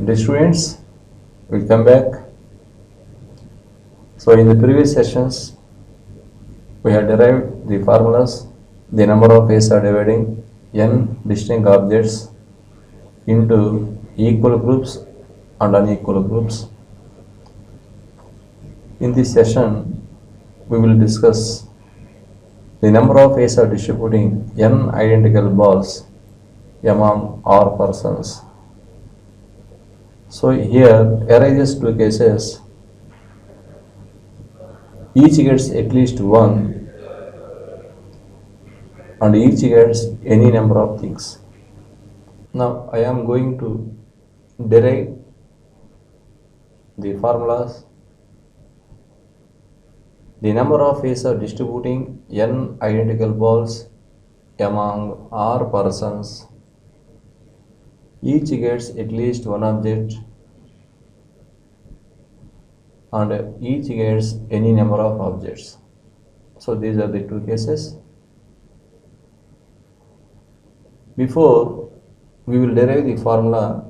Dear students, welcome back. So in the previous sessions, we have derived the formulas, the number of ways of dividing n distinct objects into equal groups and unequal groups. In this session, we will discuss the number of ways of distributing n identical balls among r persons. So here arises two cases. Each gets at least one and each gets any number of things. Now I am going to derive the formulas. The number of ways of distributing n identical balls among r persons. Each gets at least one object and each gets any number of objects. So these are the two cases. Before we will derive the formula,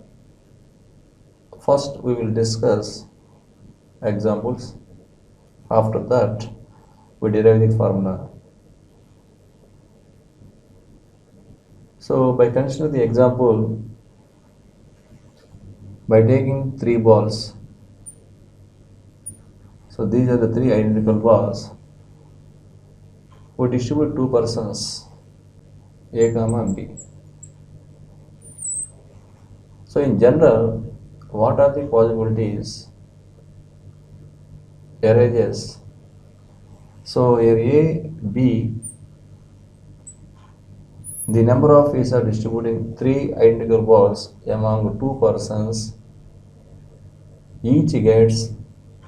first we will discuss examples. After that, we derive the formula. So by considering the example, by taking three balls, so these are the three identical balls, we distribute two persons, A, B. So in general, what are the possibilities arises? So here A, B, the number of ways of distributing three identical balls among two persons, each gets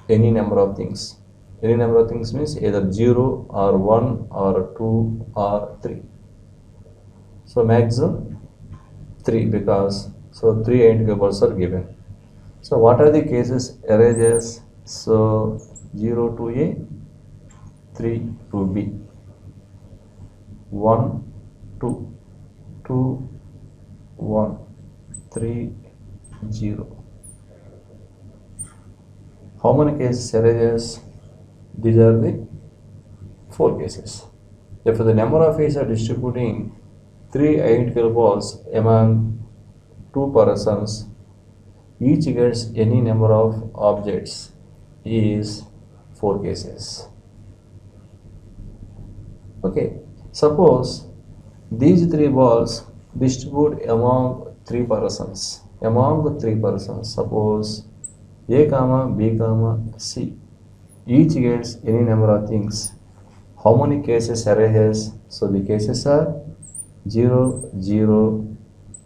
any number of things. Any number of things means either 0 or 1 or 2 or 3. So maximum 3, because so 3 identical balls are given. So what are the cases arises? So 0 to A, 3 to B, 1, 2, 2, 1, 3, 0. How many cases arises? These are the 4 cases. Therefore, the number of ways of distributing three identical balls among two persons, each gets any number of objects, is 4 cases. Okay, suppose these three balls distribute among three persons. Among the three persons, suppose A, B, C. Each gets any number of things. How many cases arises? So the cases are 0, 0,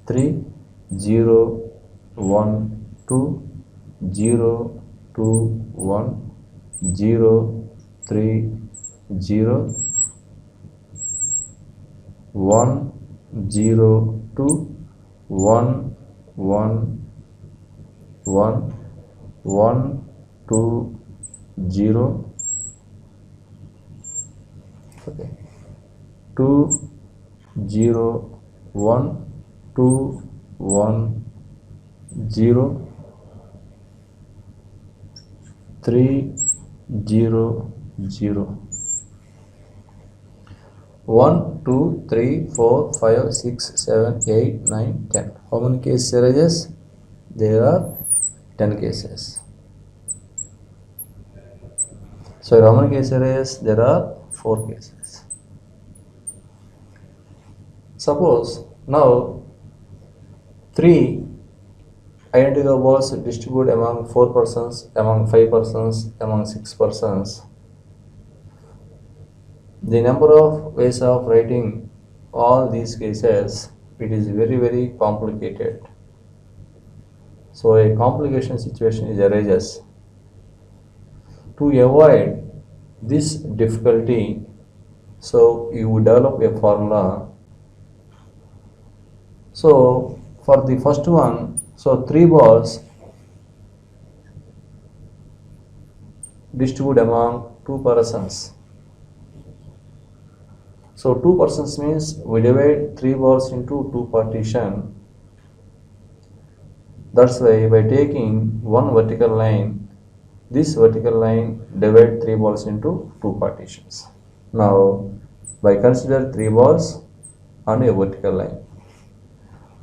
3, 0, 1, 2, 0, 2, 1, 0, 3, 0, 1, 0, 2, 1, 1, 1, 1, 2, 0, okay, 2, 0, 1, 2, 1, 0, 3, 0, 0. 1, 2, 3, 4, 5, 6, 7, 8, 9, 10. How many cases arises? There are 10 cases. So how many cases arises? There are 4 cases. Suppose now 3 identical balls distribute among 4 persons, among 5 persons, among 6 persons. The number of ways of writing all these cases, it is very complicated. So a complication situation is arises. To avoid this difficulty, so you develop a formula. So for the first one, so 3 balls distribute among 2 persons. So 2 persons means we divide 3 balls into 2 partition. That's why by taking one vertical line, this vertical line divide three balls into two partitions. Now by consider three balls on a vertical line.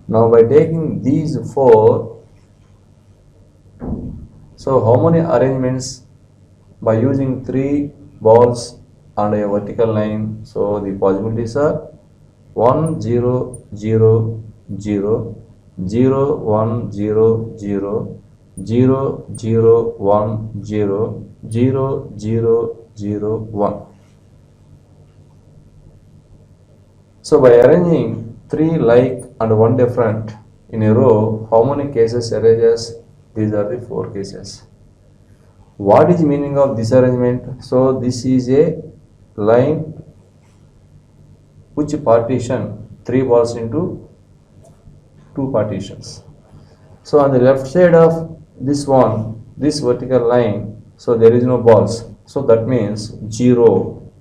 Now by taking these four, so how many arrangements by using three balls on a vertical line? So the possibilities are 1 0 0 0 0 1 0 0 0 0 1 0 0 0 0 1. So by arranging three like and one different in a row, how many cases arises? These are the four cases. What is the meaning of this arrangement? So this is a line which partition three balls into two partitions. So on the left side of this one, this vertical line, so there is no balls. So that means 0.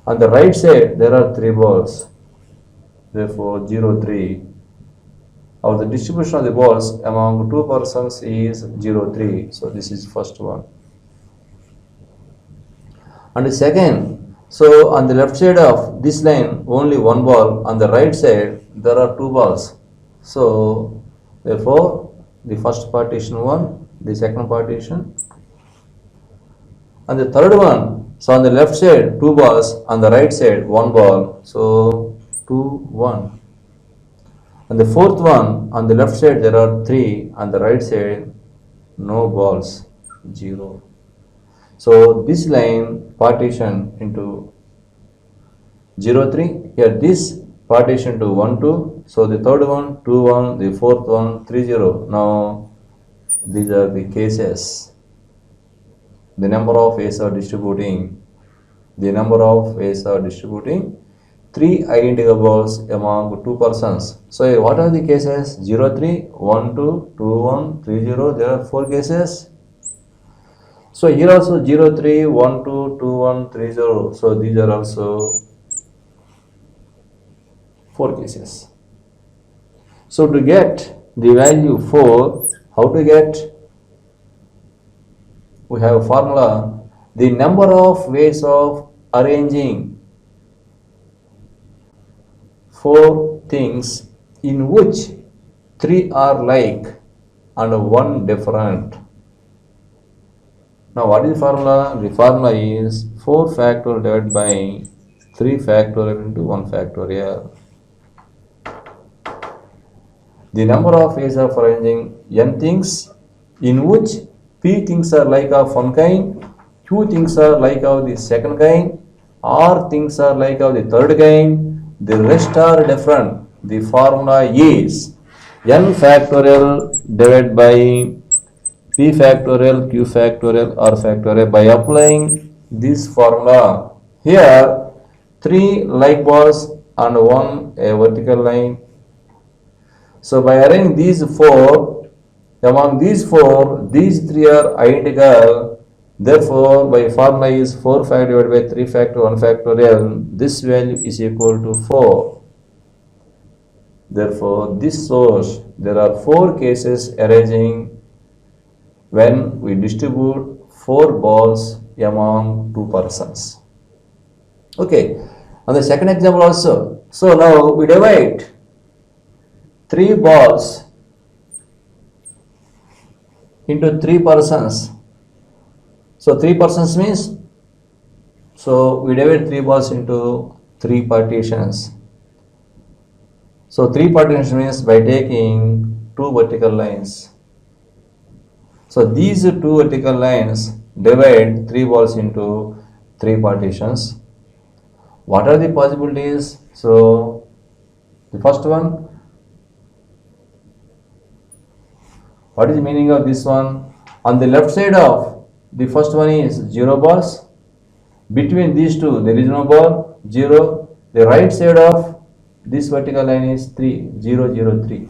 On the right side, there are three balls. Therefore, 0, 3. Or the distribution of the balls among two persons is 0, 3. So this is first one. And the second, so on the left side of this line, only one ball. On the right side, there are two balls. So therefore, the first partition 1, the second partition, and the third one. So on the left side, two balls. On the right side, one ball. So 2, 1. And the fourth one, on the left side, there are 3. On the right side, no balls, 0. So this line partition into 0, 3. Here this partition to 1, 2. So the third one, 2, 1. The fourth one, 3, 0. Now these are the cases. The number of ways of distributing. The number of ways of distributing three identical balls among two persons. So what are the cases? 0, 3, 1, 2, 2, 1, 3, 0. There are four cases. So here also 0, 3, 1, 2, 2, 1, 3, 0. So these are also four cases. So to get the value 4, how to get? We have a formula. The number of ways of arranging four things in which three are like and one different. Now what is the formula? The formula is 4 factorial divided by 3 factorial into 1 factorial. The number of ways of arranging n things in which p things are like of one kind, q things are like of the second kind, r things are like of the third kind, the rest are different. The formula is n factorial divided by p factorial, q factorial, r factorial. By applying this formula, here 3 like balls and 1 a vertical line. So by arranging these 4, among these 4, these 3 are identical. Therefore, by formula is 4 factorial divided by 3 factorial 1 factorial. This value is equal to 4. Therefore, this shows there are 4 cases arising when we distribute 4 balls among 2 persons. Okay, on the second example also. So now we divide 3 balls into 3 persons. So 3 persons means, so we divide 3 balls into 3 partitions. So 3 partitions means by taking 2 vertical lines. So these 2 vertical lines divide 3 balls into 3 partitions. What are the possibilities? So the first one, what is the meaning of this one? On the left side of the first one is 0 balls. Between these two there is no ball, 0. The right side of this vertical line is 3, 0, 0, 3.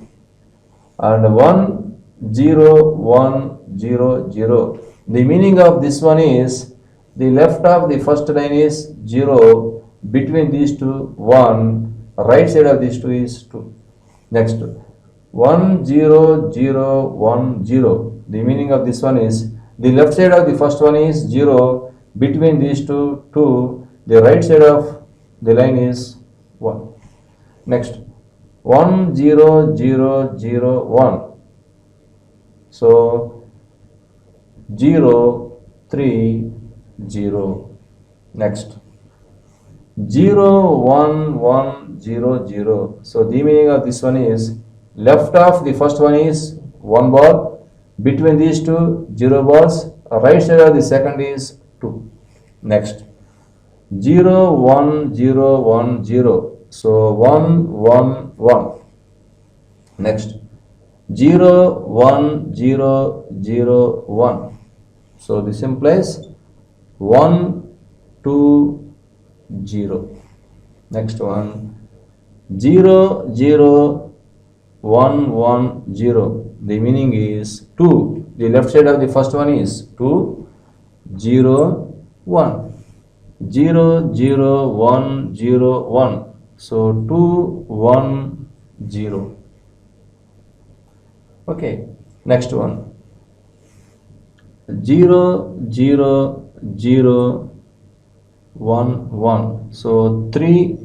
And 1, 0, 1, 0, 0. The meaning of this one is the left of the first line is 0. Between these two 1. Right side of these two is 2. Next, 1 0 0 1 0. The meaning of this one is the left side of the first one is 0. Between these two, the right side of the line is 1. Next, 1 0 0 0 1. So 0 3 0. Next, 0 1 1 0 0. So the meaning of this one is left of the first one is 1 ball, between these two 0 balls, right side of the second is 2. Next, 0 1 0 1 0. So 1 1 1. Next, 0 1 0 0 1. So this implies 1 2 0. Next one, 0 0 1 1 0. The meaning is 2. The left side of the first one is 2 0 1. 0 0 1 0 1. So 2 1 0. Okay. Next one, 0 0 0 1 1. So 3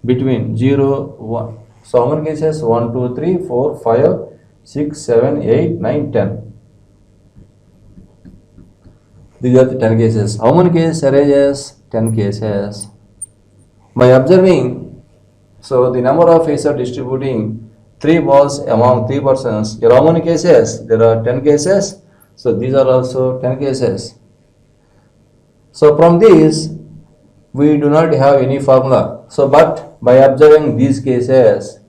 between 0 1. So how many cases? 1 2 3 4 5 6 7 8 9 10. These are the 10 cases. How many cases arises? 10 cases. By observing, so the number of ways of distributing 3 balls among 3 persons. There are how many cases? There are 10 cases. So these are also 10 cases. So from this, we do not have any formula. So but by observing these cases,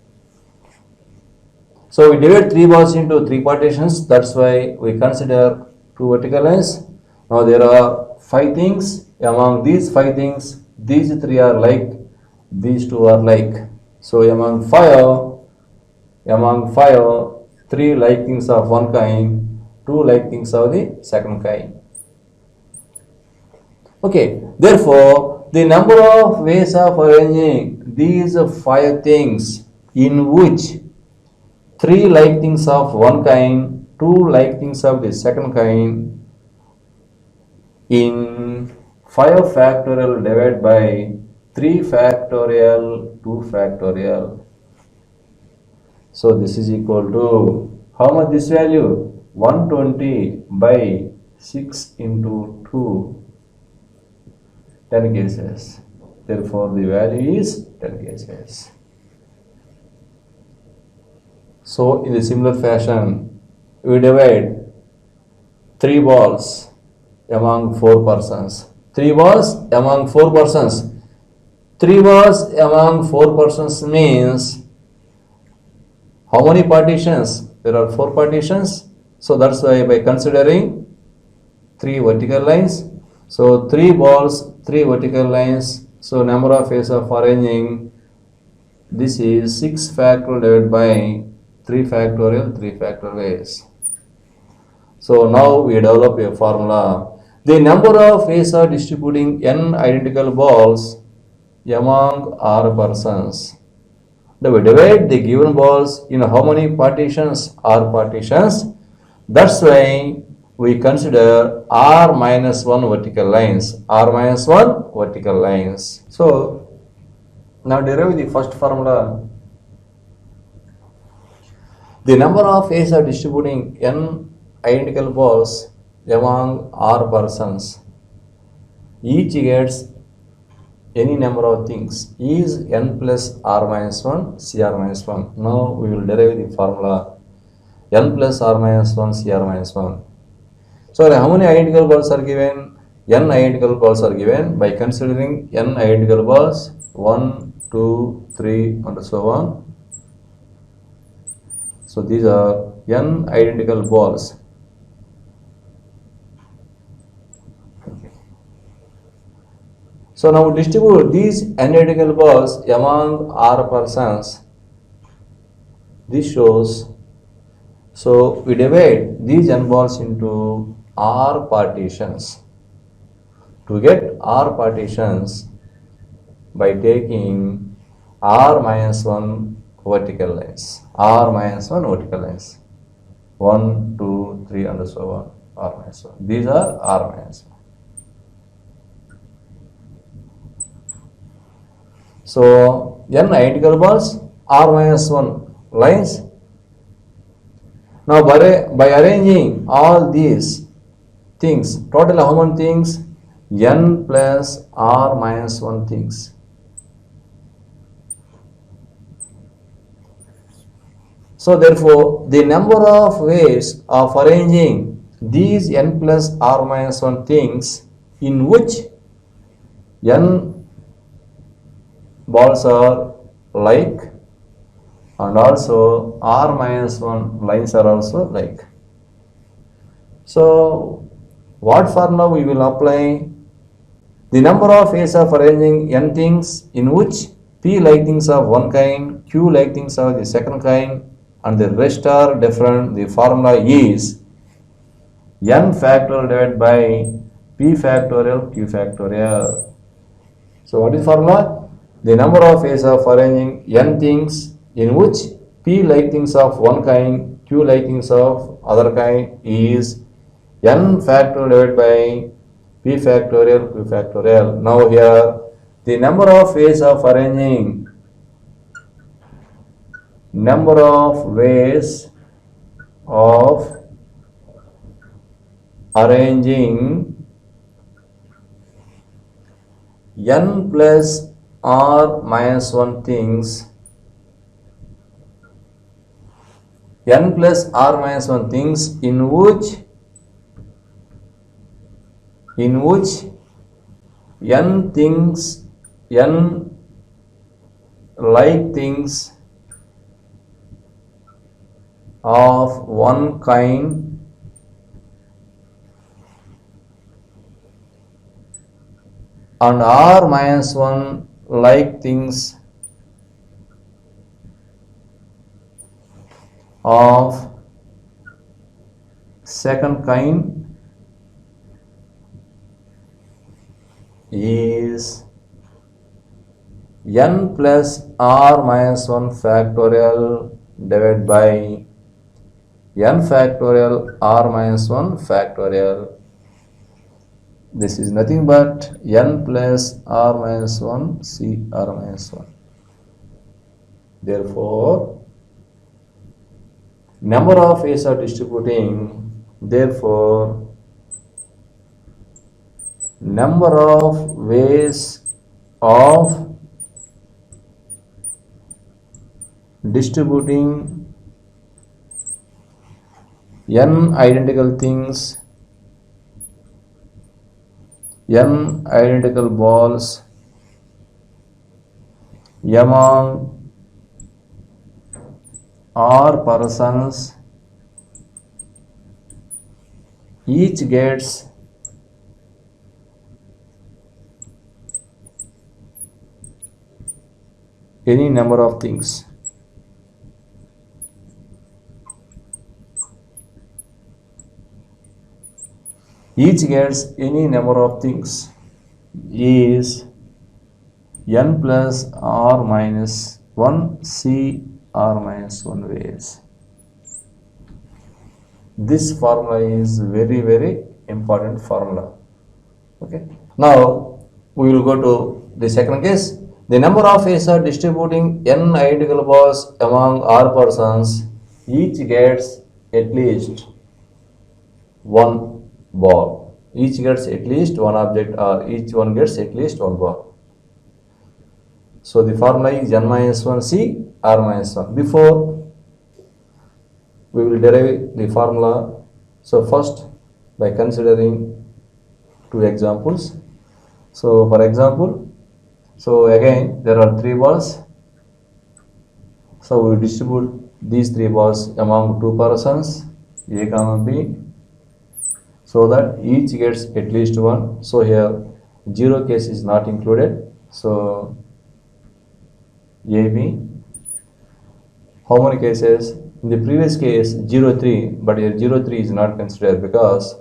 so we divide 3 balls into 3 partitions. That's why we consider 2 vertical lines. Now there are 5 things. Among these 5 things, these 3 are like, these 2 are like. So among 5, 3 like things of one kind, 2 like things of the second kind. Okay, therefore, the number of ways of arranging these 5 things in which 3 like things of one kind, 2 like things of the second kind, in 5 factorial divided by 3 factorial 2 factorial. So this is equal to how much this value? 120 by 6 into 2, 10 cases. Therefore the value is 10 cases. So in a similar fashion, we divide 3 balls among 4 persons. 3 balls among 4 persons. 3 balls among 4 persons means how many partitions? There are 4 partitions. So that's why by considering 3 vertical lines. So 3 balls, 3 vertical lines. So number of ways of arranging, this is 6 factorial divided by 3 factorial, 3 factorial ways. So now we develop a formula. The number of ways of distributing n identical balls among r persons. Now we divide the given balls in how many partitions? R partitions. That's why we consider r minus 1 vertical lines. R minus 1 vertical lines. So now derive the first formula. The number of ways of distributing n identical balls among r persons, each gets any number of things, is n plus r minus 1 cr minus 1. Now we will derive the formula n plus r minus 1 cr minus 1. So how many identical balls are given? N identical balls are given by considering n identical balls 1, 2, 3 and so on. So these are n identical balls. So now distribute these n identical balls among r persons. This shows, so we divide these n balls into r partitions. To get r partitions, by taking r minus 1 vertical lines. R minus 1 vertical lines. 1, 2, 3 and so on. R minus 1. These are R minus 1. So n identical balls, R minus 1 lines. Now by arranging all these things, total how many things? N plus R minus 1 things. So therefore, the number of ways of arranging these n plus R minus 1 things in which n balls are like and also R minus 1 lines are also like. So what formula we will apply? The number of ways of arranging n things in which p like things of one kind, q like things of the second kind and the rest are different. The formula is n factorial divided by p factorial q factorial. So what is formula? The number of ways of arranging n things in which p like things of one kind, q like things of other kind is n factorial divided by p factorial q factorial. Now here the number of ways of arranging n plus R minus 1 things, n plus R minus 1 things in which n things, n like things of one kind and R minus 1 like things of second kind is n plus R minus 1 factorial divided by n factorial R minus 1 factorial. This is nothing but n plus R minus 1 C R minus 1. Therefore, number of ways of distributing, therefore, number of ways of distributing n identical things, n identical balls among R persons each gets any number of things. Each gets any number of things is n plus R minus 1 C R minus 1 ways. This formula is very, very important formula. Okay. Now we will go to the second case. The number of ways of distributing n identical balls among R persons, each gets at least one ball. Each gets at least one object, or each one gets at least one ball. So the formula is n minus 1 C R minus 1. Before we will derive the formula, so first by considering two examples. So for example, so again there are three balls. So we distribute these three balls among two persons A comma B, so that each gets at least one. So here 0 case is not included. So AB. How many cases? In the previous case 0, 3, but here 0, 3 is not considered because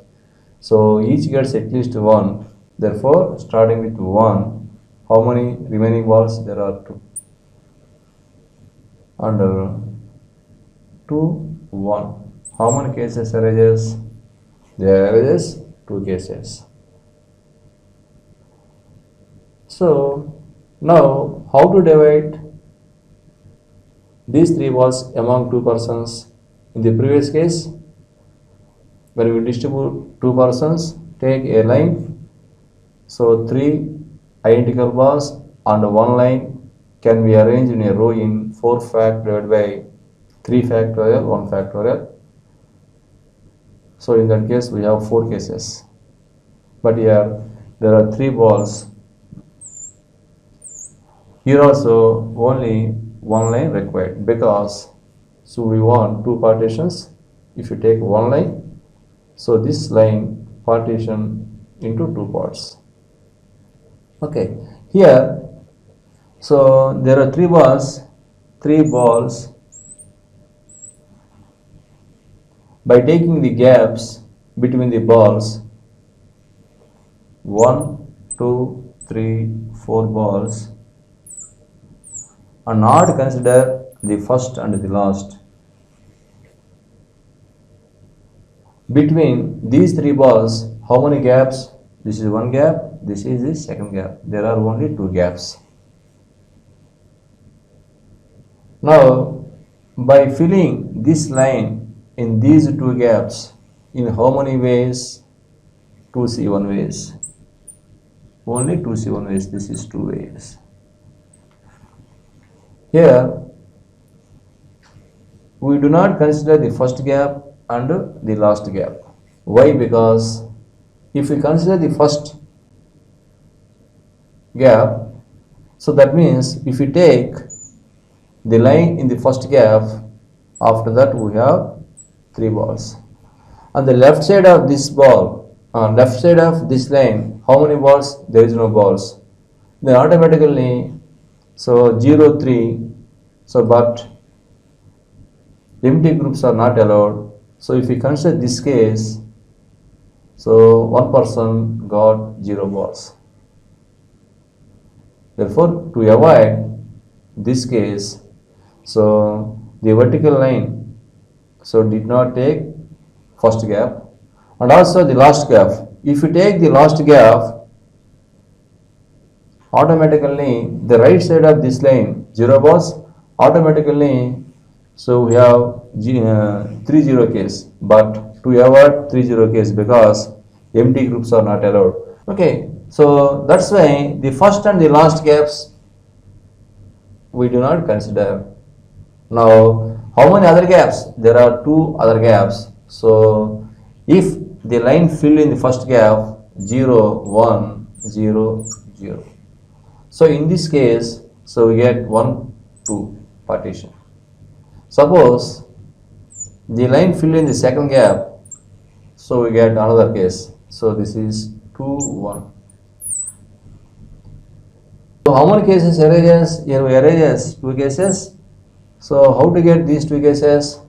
so each gets at least one. Therefore, starting with 1, how many remaining balls? There are 2. and 2, 1. How many cases arises? There arises 2 cases. So now how to divide these 3 balls among 2 persons? In the previous case, when we distribute 2 persons, take a line. So 3 identical balls on one line can be arranged in a row in 4 fact divided by 3 factorial, 1 factorial. So in that case we have 4 cases. But here there are 3 balls. Here also only one line required, because so we want 2 partitions. If you take one line, so this line partition into 2 parts. Okay, here so there are 3 balls. By taking the gaps between the balls, 1, 2, 3, 4 balls, and not consider the first and the last. Between these 3 balls, how many gaps? This is one gap, this is the second gap. There are only 2 gaps. Now, by filling this line in these 2 gaps, in how many ways? 2C1 ways. Only 2C1 ways. This is 2 ways. Here, we do not consider the first gap and the last gap. Why? Because if we consider the first gap, so that means if we take the line in the first gap, after that we have 3 balls. On the left side of this ball, left side of this line, how many balls? There is no balls. Then automatically, so 0, 3, so but empty groups are not allowed. So if we consider this case, so one person got 0 balls. Therefore, to avoid this case, so the vertical line so did not take first gap, and also the last gap. If you take the last gap, automatically the right side of this line 0 balls, automatically so we have 3 0 case, but to avoid 3 0 case, because empty groups are not allowed. Okay, so that's why the first and the last gaps we do not consider. Now, how many other gaps? There are 2 other gaps. So if the line filled in the first gap 0, 1, 0, 0. So in this case, so we get 1, 2 partition. Suppose the line filled in the second gap, so we get another case. So this is 2, 1. So how many cases arises? Here we arises 2 cases. So how to get these 2 cases?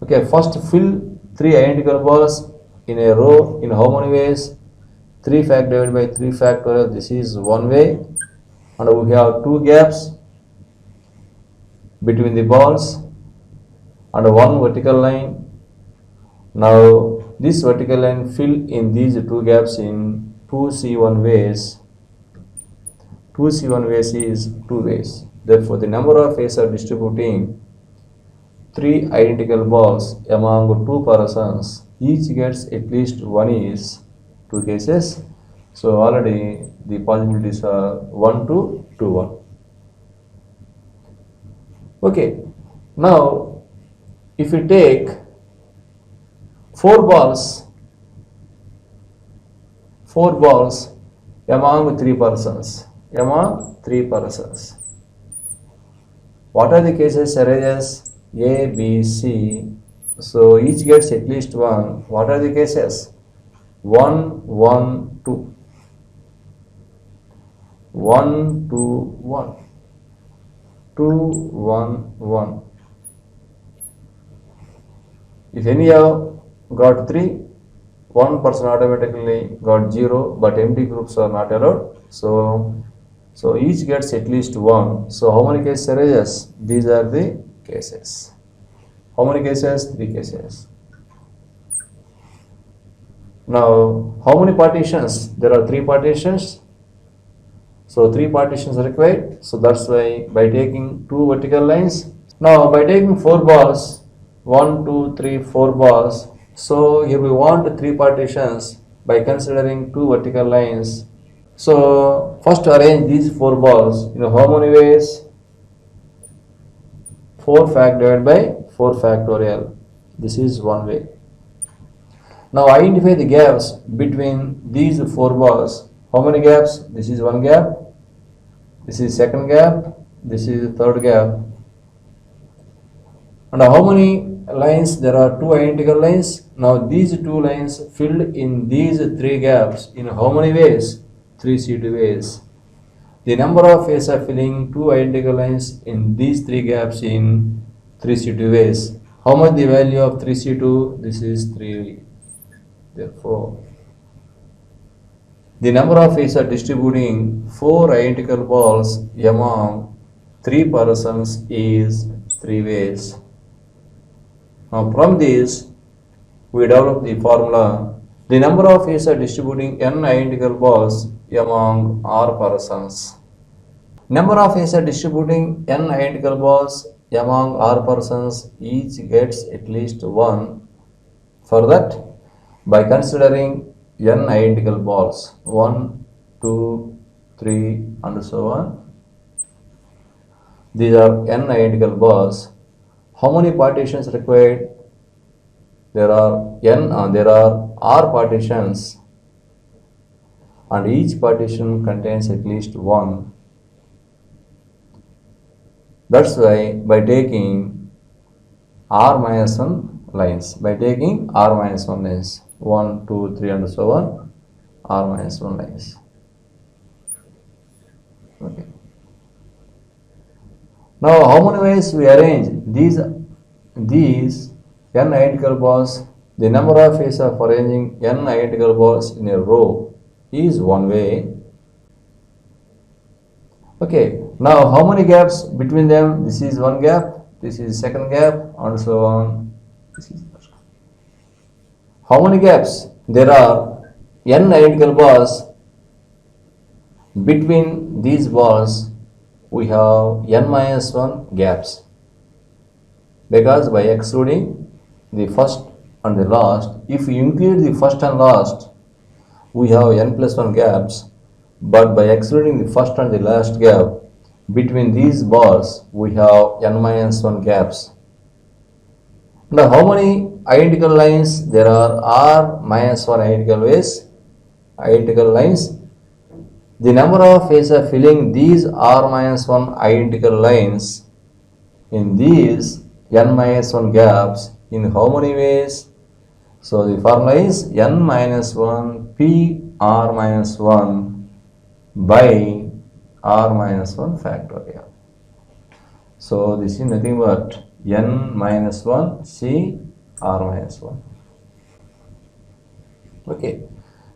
Okay, first fill 3 identical balls in a row in how many ways? 3 fact divided by 3 factorial. This is one way, and we have 2 gaps between the balls and one vertical line. Now this vertical line fill in these 2 gaps in 2C1 ways. 2C1 ways is 2 ways. Therefore, the number of ways of distributing 3 identical balls among 2 persons, each gets at least 1 is 2 cases. So already the possibilities are 1 to 2, 1. Okay, now if you take 4 balls among 3 persons, what are the cases arises? A, B, C. So each gets at least 1. What are the cases? 1, 1, 2. 1, 2, 1. 2, 1, 1. If any have got 3, one person automatically got 0, but empty groups are not allowed. So So each gets at least one. So how many cases arises? These are the cases. How many cases? 3 cases. Now, how many partitions? There are 3 partitions. So 3 partitions are required. So that's why by taking 2 vertical lines. Now by taking 4 balls, 1, 2, 3, 4 balls. So here we want 3 partitions by considering 2 vertical lines. So first arrange these 4 balls in how many ways? 4 fact divided by 4 factorial. This is one way. Now identify the gaps between these 4 balls. How many gaps? This is one gap. This is second gap. This is third gap. And how many lines? There are 2 identical lines. Now these 2 lines filled in these 3 gaps in how many ways? 3 C2 ways. The number of ways of filling 2 identical lines in these 3 gaps in 3 C2 ways. How much the value of 3 C2? This is 3. Therefore, the number of ways of distributing 4 identical balls among 3 persons is 3 ways. Now from this, we develop the formula. The number of ways of distributing n identical balls among r persons. Number of ways of distributing n identical balls among r persons, each gets at least 1. For that, by considering n identical balls, 1, 2, 3 and so on. These are n identical balls. How many partitions required? There are r partitions, and each partition contains at least 1. That's why by taking r minus 1 lines, 1, 2, 3 and so on, r minus 1 lines. Okay. Now how many ways we arrange these n identical balls? The number of ways of arranging n identical balls in a row is one way. Okay, now how many gaps between them? This is one gap, this is second gap and so on. This is first. How many gaps? There are n identical balls. Between these balls we have n minus 1 gaps, because by excluding the first and the last, if we include the first and last, we have n plus 1 gaps, but by excluding the first and the last gap, between these balls we have n minus 1 gaps. Now how many identical lines? There are r minus 1 identical lines. The number of ways of filling these r minus 1 identical lines in these n minus 1 gaps in how many ways? So the formula is n minus 1 p r minus 1 by r minus 1 factorial. So this is nothing but n minus 1 c r minus 1. Okay,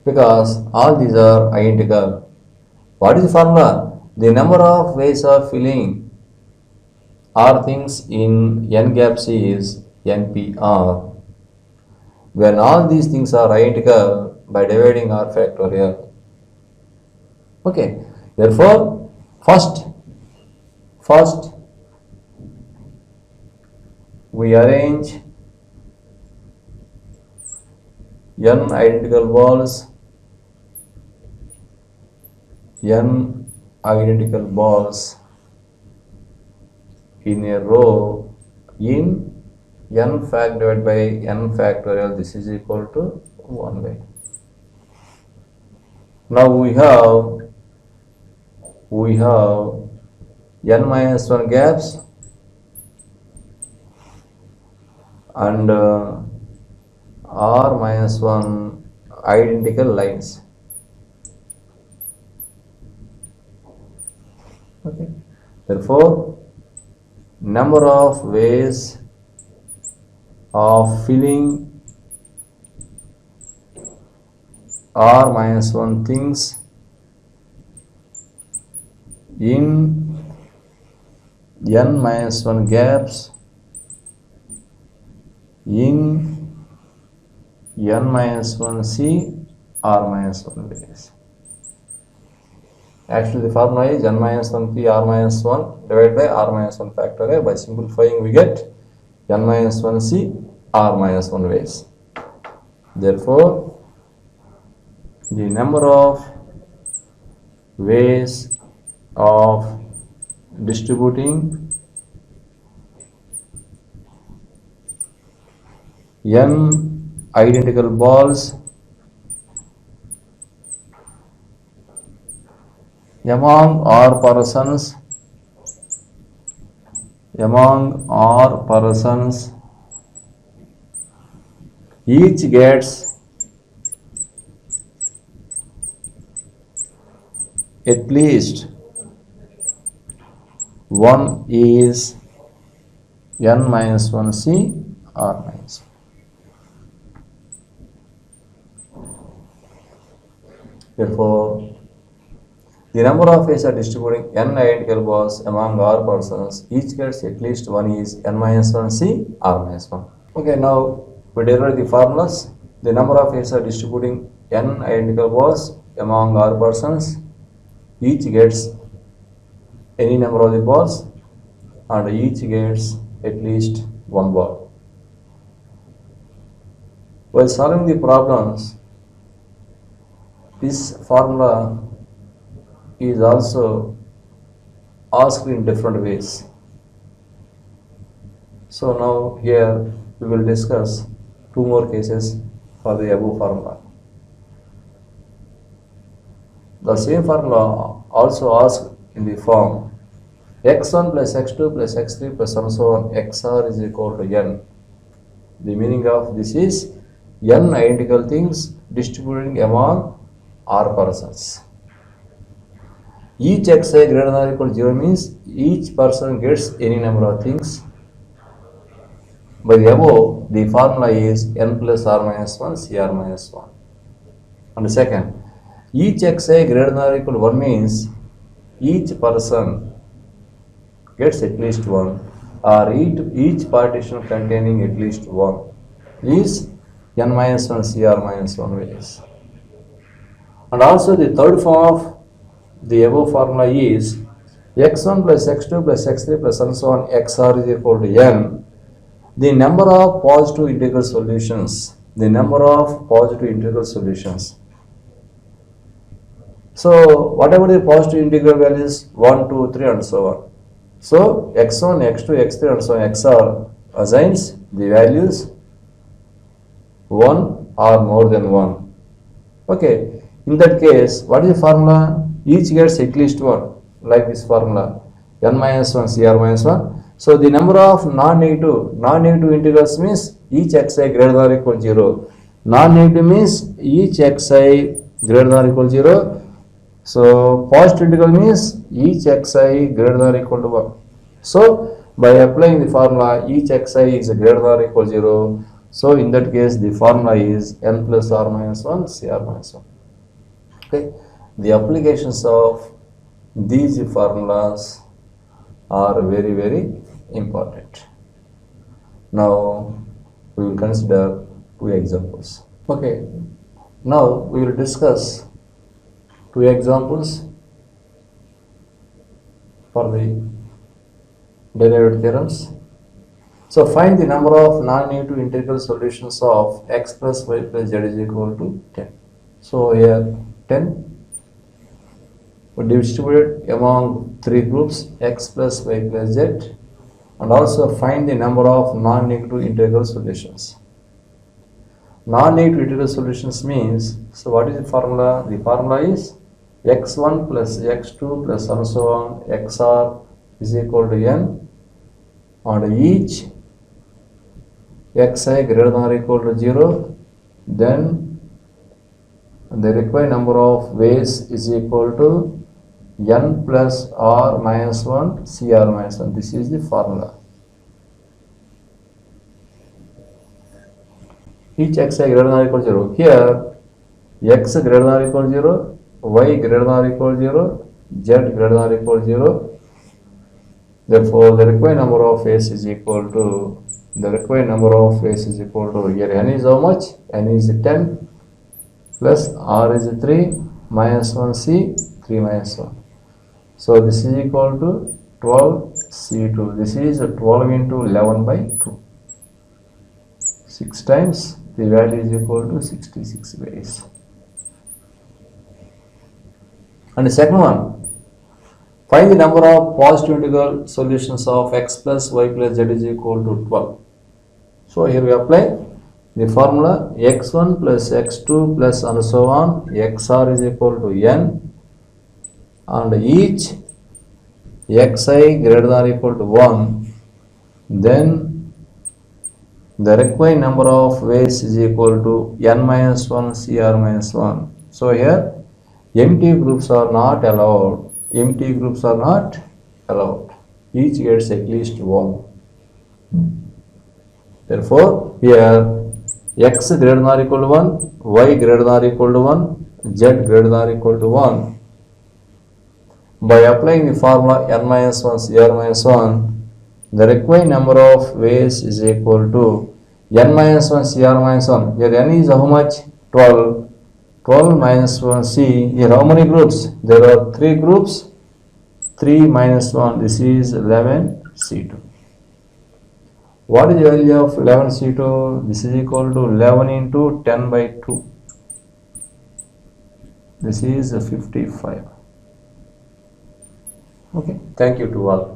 because all these are identical. What is the formula? The number of ways of filling r things in n gaps is npr. When all these things are identical, by dividing r factorial. Okay, therefore first we arrange n identical balls in a row in n fact divided by n factorial. This is equal to 1 by. Now we have n minus 1 gaps and r minus 1 identical lines. Okay. Therefore, number of ways of filling r minus 1 things in n minus 1 gaps in n minus 1 C R minus 1 ways. Actually, the formula is n minus 1 P R minus 1 divided by R minus 1 factorial. By simplifying, we get n minus 1 C R minus 1 ways. Therefore, the number of ways of distributing n identical balls among R persons each gets at least one is n minus 1 C R minus 1. Therefore, the number of ways of distributing n identical balls among R persons, each gets at least one is n minus 1 C R minus 1. Okay, now we derive the formulas. The number of ways of distributing n identical balls among R persons, each gets any number of the balls and each gets at least one ball. While solving the problems, this formula is also asked in different ways. So now here we will discuss two more cases for the above formula. The same formula also asked in the form x1 plus x2 plus x3 plus and so on xr is equal to n. The meaning of this is n identical things distributing among R persons. Each xi greater than or equal to 0 means each person gets any number of things. By the above, the formula is n plus r minus 1 cr minus 1. And second, each xi greater than or equal to 1 means each person gets at least one, or each partition containing at least one is n minus 1 cr minus 1 ways. And also the third form of the above formula is x1 plus x2 plus x3 plus and so on xr is equal to n. The number of positive integral solutions. So whatever the positive integral values 1, 2, 3 and so on. So x1, x2, x3 and so on xr assigns the values 1 or more than 1. Okay, in that case, what is the formula? Each gets at least one, like this formula n minus 1 cr minus 1. So the number of non-negative integrals means each xi greater than or equal to 0. Non-negative means each xi greater than or equal to 0. So positive integral means each xi greater than or equal to 1. So by applying the formula each xi is greater than or equal to 0. So in that case the formula is n plus r minus 1 cr minus 1. Okay. The applications of these formulas are very, very important. Now we will consider two examples. Okay. Now we will discuss two examples for the derived theorems. So find the number of non-negative integral solutions of x plus y plus z is equal to 10. So here 10 we distributed among three groups x plus y plus z, and also find the number of non-negative integral solutions. Non-negative integral solutions means, so what is the formula? The formula is x1 plus x2 plus and so on xr is equal to n, and each xi greater than or equal to 0, then the required number of ways is equal to n plus r minus 1 cr minus 1. This is the formula. Each xi greater than or equal to 0. Here x greater than or equal to 0, y greater than or equal to 0, Z greater than or equal to 0. Therefore, the required number of phase is equal to here n is how much? N is 10 plus R is 3 minus 1 C 3 minus 1. So this is equal to 12 C2. This is 12 into 11 by 2. 6 times the value is equal to 66 base. And the second one, find the number of positive integral solutions of x plus y plus z is equal to 12. So here we apply the formula x1 plus x2 plus and so on, xr is equal to n, and each xi greater than or equal to 1, then the required number of ways is equal to n minus 1 cr minus 1. So here empty groups are not allowed. Each gets at least 1. Therefore, here x greater than or equal to 1, y greater than or equal to 1, z greater than or equal to 1. By applying the formula n minus 1 cr minus 1, the required number of ways is equal to n minus 1 cr minus 1. Here n is how much? 12. 12 minus 1 c. Here how many groups? There are 3 groups. 3 minus 1. This is 11 c2. What is the value of 11 c2? This is equal to 11 into 10 by 2. This is 55. Okay. Thank you to all.